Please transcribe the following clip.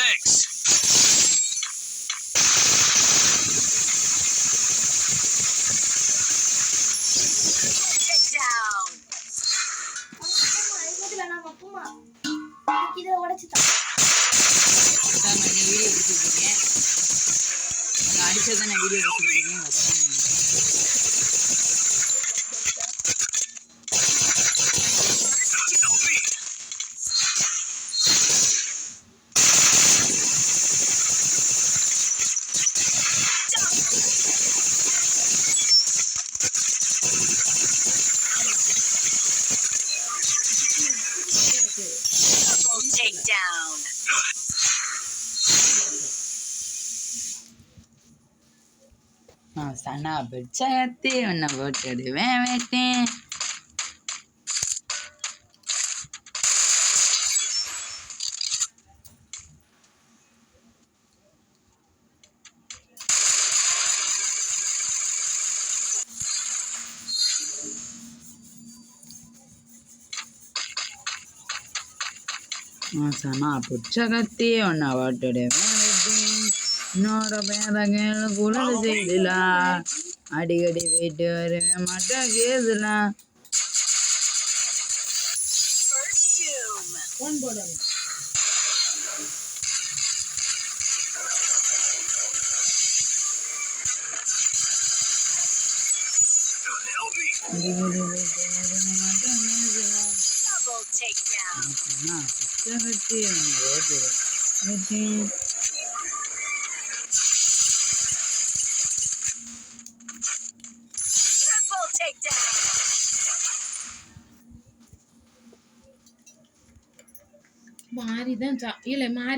Thanks. Takedown. Sana bercati, mana bodoh di wewete. Sana bercati, mana bodoh di wewete. Nora bayar gula jadilah. Adik-adik video mata gezla. One bottle. Double takedown. Triple takedown. Mari dan tak, ile mari.